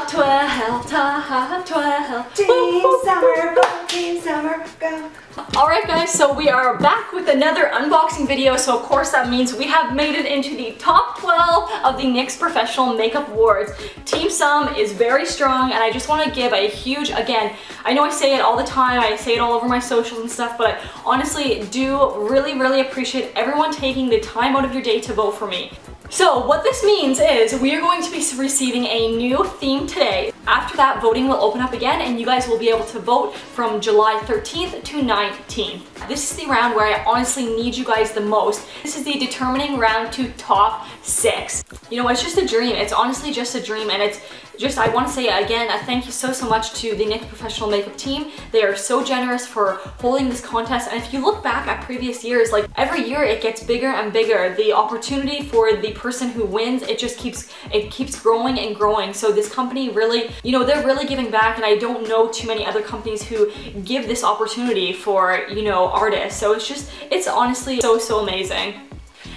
Top 12, top 12. Team Summer, go, Team Summer, go. Alright guys, so we are back with another unboxing video, so of course that means we have made it into the top 12 of the NYX Professional Makeup Awards. TEAMSUM is very strong, and I just want to give a huge, again, I know I say it all the time, I say it all over my socials and stuff, but I honestly do really appreciate everyone taking the time out of your day to vote for me. So what this means is we are going to be receiving a new theme today. After that, voting will open up again and you guys will be able to vote from July 13th to 19th. This is the round where I honestly need you guys the most. This is the determining round to top 6. You know, it's just a dream. It's honestly just a dream, and it's just, I want to say again, a thank you so much to the NYX Professional Makeup team. They are so generous for holding this contest, and if you look back at previous years, like every year it gets bigger and bigger. The opportunity for the person who wins, it keeps growing and growing. So this company really, you know, they're really giving back, and I don't know too many other companies who give this opportunity for, you know, artists. So it's honestly so amazing.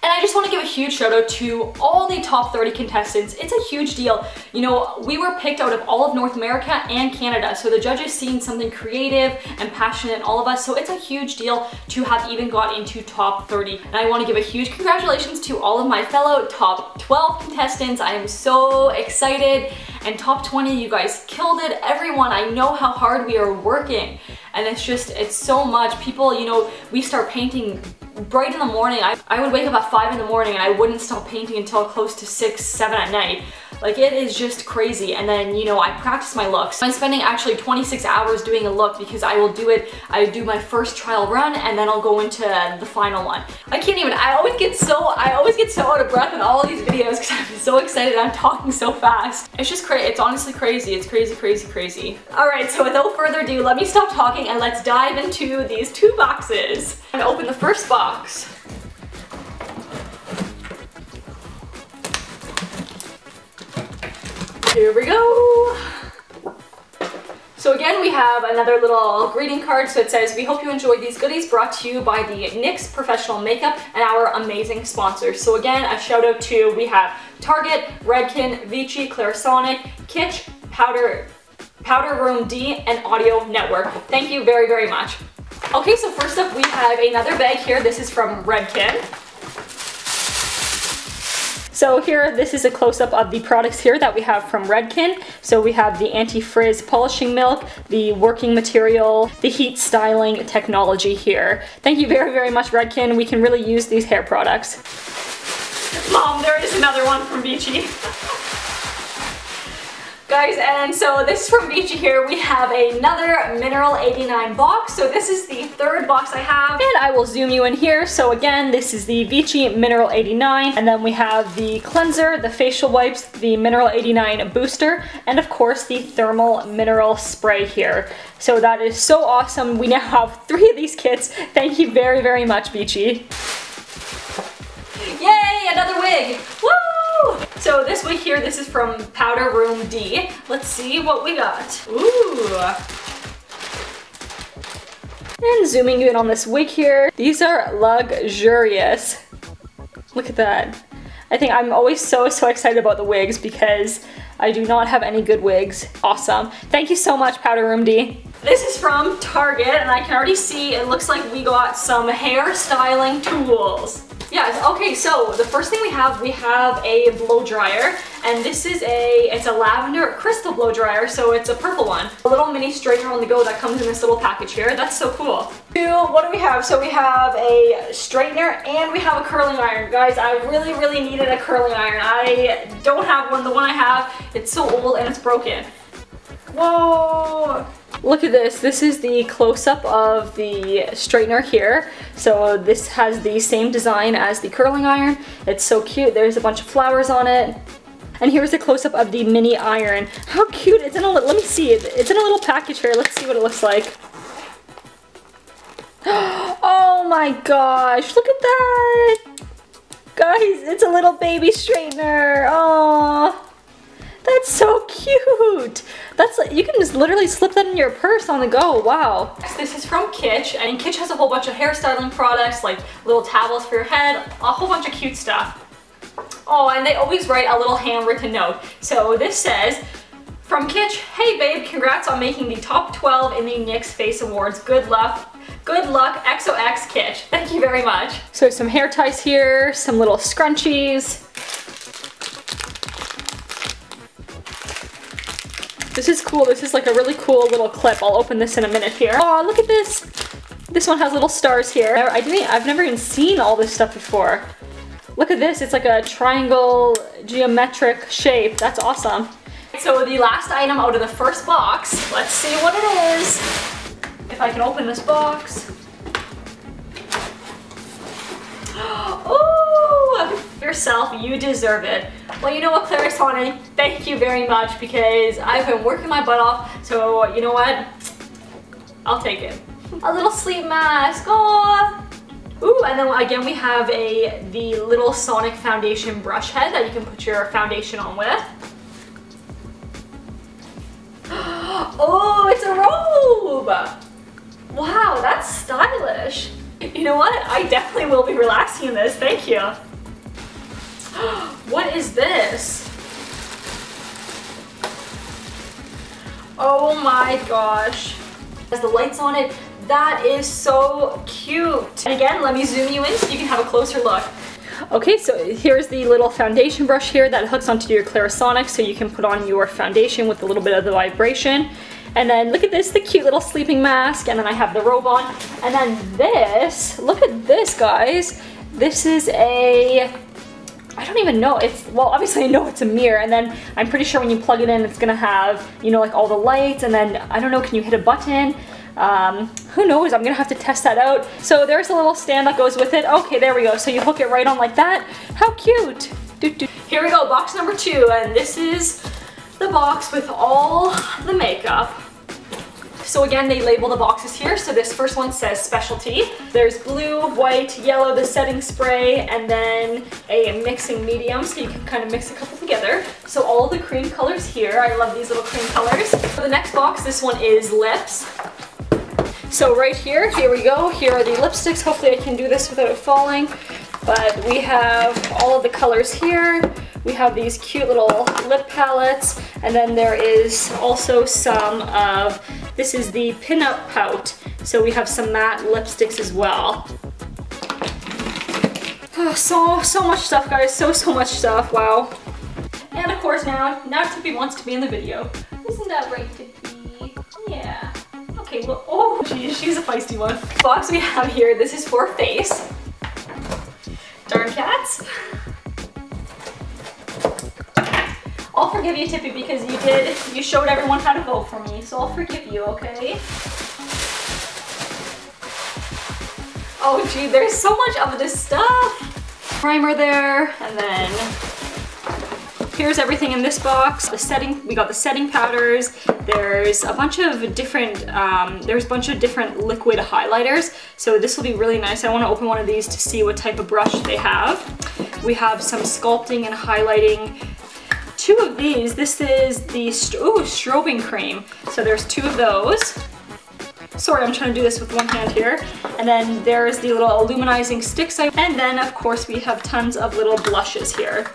And I just want to give a huge shout out to all the top 30 contestants. It's a huge deal. You know, we were picked out of all of North America and Canada, so the judges seen something creative and passionate in all of us, so it's a huge deal to have even got into top 30. And I want to give a huge congratulations to all of my fellow top 12 contestants. I am so excited. And top 20, you guys killed it. Everyone, I know how hard we are working. And it's so much. People, you know, we start painting bright in the morning. I would wake up at 5 in the morning and I wouldn't stop painting until close to 6, 7 at night. Like, it is just crazy. And then, you know, I practice my looks. I'm spending actually 26 hours doing a look because I will do it. I do my first trial run and then I'll go into the final one. I can't even, I always get so out of breath in all of these videos because I'm so excited. I'm talking so fast. It's just crazy. It's honestly crazy. It's crazy. All right, so without further ado, let me stop talking and let's dive into these 2 boxes. I'm gonna open the first box. Here we go. So again, we have another little greeting card. So it says, "We hope you enjoyed these goodies, brought to you by the NYX Professional Makeup and our amazing sponsors." So again, a shout out to, we have Target, Redken, Vichy, Clarisonic, Kitsch, powderroomd, and audionetwork. Thank you very much. Okay, so first up we have another bag here. This is from Redken. So here, this is a close-up of the products here that we have from Redken. So we have the anti-frizz polishing milk, the working material, the heat styling technology here. Thank you very much, Redken. We can really use these hair products. Mom, there is another one from Vichy. Guys, and so this is from Vichy here. We have another Mineral 89 box. So this is the 3rd box I have, and I will zoom you in here. So again, this is the Vichy Mineral 89, and then we have the cleanser, the facial wipes, the Mineral 89 booster, and of course the thermal mineral spray here. So that is so awesome. We now have 3 of these kits. Thank you very much, Vichy. Yay, another wig! Woo! So this wig here, this is from powderroomd. Let's see what we got. Ooh. And zooming in on this wig here, these are luxurious. Look at that. I think I'm always so excited about the wigs because I do not have any good wigs. Awesome. Thank you so much, powderroomd. This is from Target, and I can already see it looks like we got some hair styling tools. Yeah, okay, so the first thing we have a blow dryer, and this is it's a lavender crystal blow dryer, so it's a purple one. A little mini straightener on the go that comes in this little package here. That's so cool. What do we have? So we have a straightener and we have a curling iron. Guys, I really needed a curling iron. I don't have one. The one I have, it's so old and it's broken. Whoa! Look at this. This is the close-up of the straightener here. So this has the same design as the curling iron. It's so cute. There's a bunch of flowers on it. And here's a close-up of the mini iron. How cute. It's in a little, let me see. It's in a little package here. Let's see what it looks like. Oh my gosh. Look at that. Guys, it's a little baby straightener. Aww. That's so cute! That's like, you can just literally slip that in your purse on the go, wow. This is from Kitsch, and Kitsch has a whole bunch of hairstyling products, like little towels for your head, a whole bunch of cute stuff. Oh, and they always write a little handwritten note. So this says, From Kitsch, hey babe, congrats on making the top 12 in the NYX Face Awards. Good luck. Good luck, XOX Kitsch. Thank you very much. So some hair ties here, some little scrunchies. This is cool. This is like a really cool little clip. I'll open this in a minute here. Oh, look at this. This one has little stars here. I've never even seen all this stuff before. Look at this. It's like a triangle geometric shape. That's awesome. So the last item out of the first box, let's see what it is. If I can open this box. Oh, yourself, you deserve it. Well, you know what, Clarisonic, thank you very much because I've been working my butt off, so you know what? I'll take it. A little sleep mask, oh. Ooh, and then again we have the little Sonic foundation brush head that you can put your foundation on with. Oh, it's a robe! Wow, that's stylish. You know what? I definitely will be relaxing in this, thank you. What is this? Oh my gosh. Has the lights on it. That is so cute. And again, let me zoom you in so you can have a closer look. Okay, so here's the little foundation brush here that hooks onto your Clarisonic so you can put on your foundation with a little bit of the vibration. And then look at this, the cute little sleeping mask, and then I have the robe on. And then this, look at this, guys. This is I don't even know, well, obviously I know it's a mirror, and then I'm pretty sure when you plug it in, it's gonna have, you know, like all the lights, and then, I don't know, can you hit a button? Who knows, I'm gonna have to test that out. So there's a little stand that goes with it. Okay, there we go, so you hook it right on like that. How cute! Here we go, box number 2, and this is the box with all the makeup. So again, they label the boxes here. So this first one says specialty. There's blue, white, yellow, the setting spray, and then a mixing medium, so you can kind of mix a couple together. So all the cream colors here. I love these little cream colors. For the next box, this one is lips. So right here we go. Here are the lipsticks. Hopefully I can do this without it falling. But we have all of the colors here. We have these cute little lip palettes, and then there is also some of, this is the pin-up pout, so we have some matte lipsticks as well. Oh, so much stuff, guys, so much stuff, wow. And of course now Tippy wants to be in the video. Isn't that right, Tippy? Yeah. Okay, well, oh, she's a feisty one. The box we have here, this is for face. Darn cats. I'll forgive you, Tippy, because you showed everyone how to vote for me, so I'll forgive you, okay? Oh gee, there's so much of this stuff. Primer there, and then here's everything in this box. We got the setting powders. There's a bunch of different, liquid highlighters. So this will be really nice. I want to open one of these to see what type of brush they have. We have some sculpting and highlighting. 2 of these. This is the strobing cream. So there's 2 of those. Sorry, I'm trying to do this with one hand here. And then there's the little illuminizing sticks. And then of course we have tons of little blushes here.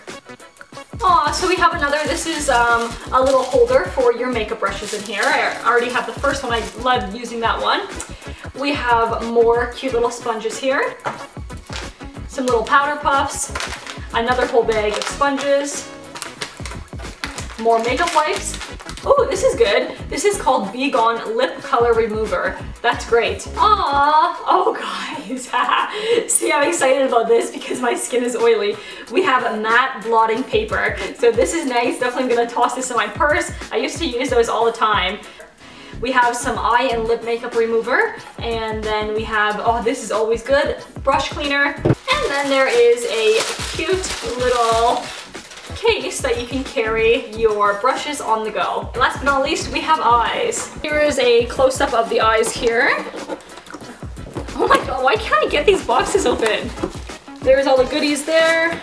Aw, so we have another, this is a little holder for your makeup brushes in here. I already have the first one, I love using that one. We have more cute little sponges here. Some little powder puffs. Another whole bag of sponges. More makeup wipes. Oh, this is good. This is called Be Gone Lip Color Remover. That's great. Aww. Oh, guys. See, I'm excited about this because my skin is oily. We have matte blotting paper. So this is nice. Definitely going to toss this in my purse. I used to use those all the time. We have some eye and lip makeup remover. And then we have, oh, this is always good, brush cleaner. And then there is a cute little case that you can carry your brushes on the go. And last but not least, we have eyes. Here is a close-up of the eyes here. Oh my god, why can't I get these boxes open? There's all the goodies there.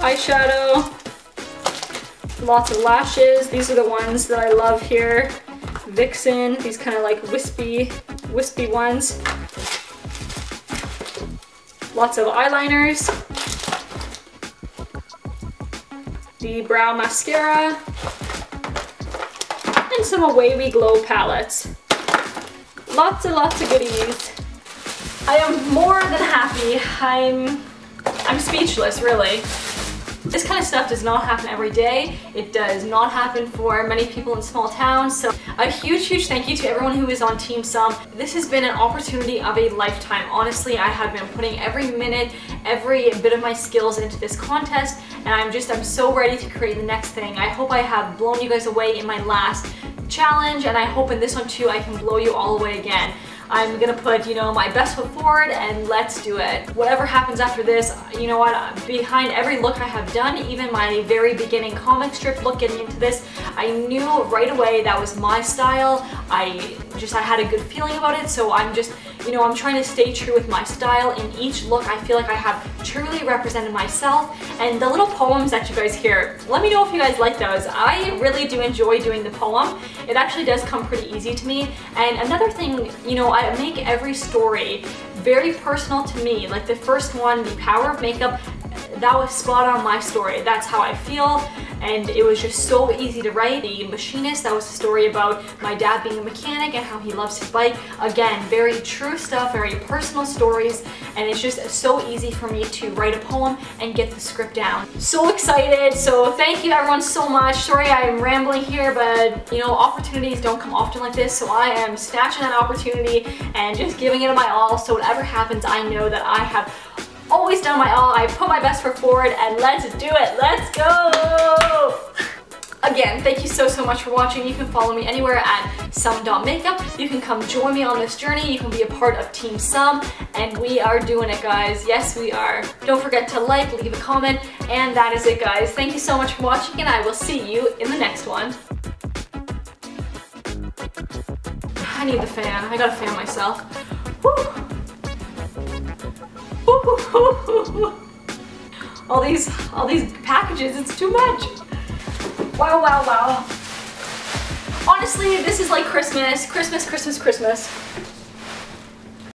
Eyeshadow. Lots of lashes. These are the ones that I love here. Vixen, these kind of like wispy ones. Lots of eyeliners, the brow mascara, and some Wavy Glow palettes. Lots and lots of goodies. I am more than happy. I'm speechless, really. This kind of stuff does not happen every day. It does not happen for many people in small towns. So a huge thank you to everyone who is on TEAMSUM. This has been an opportunity of a lifetime. Honestly, I have been putting every minute, every bit of my skills into this contest, and I'm so ready to create the next thing. I hope I have blown you guys away in my last challenge, and I hope in this one too I can blow you all away again. I'm gonna put, you know, my best foot forward, and let's do it. Whatever happens after this, you know what, behind every look I have done, even my very beginning comic strip look getting into this, I knew right away that was my style. I had a good feeling about it, so I'm just, you know, I'm trying to stay true with my style. In each look, I feel like I have truly represented myself. And the little poems that you guys hear, let me know if you guys like those. I really do enjoy doing the poem. It actually does come pretty easy to me. And another thing, you know, I make every story very personal to me. Like the first one, The Power of Makeup, that was spot on my story. That's how I feel, and it was just so easy to write. The Machinist, that was a story about my dad being a mechanic and how he loves his bike. Again, very true stuff, very personal stories, and it's just so easy for me to write a poem and get the script down. So excited, so thank you everyone so much. Sorry I'm rambling here, but you know, opportunities don't come often like this, so I am snatching that opportunity and just giving it my all, so whatever happens, I know that I have always done my all. I put my best foot forward, and let's do it. Let's go! Again, thank you so much for watching. You can follow me anywhere at sum.makeup. You can come join me on this journey. You can be a part of TEAMSUM, and we are doing it, guys. Yes, we are. Don't forget to like, leave a comment, and that is it, guys. Thank you so much for watching, and I will see you in the next one. I need the fan. I gotta fan myself. Woo! all these packages, it's too much. Wow. Honestly, this is like Christmas.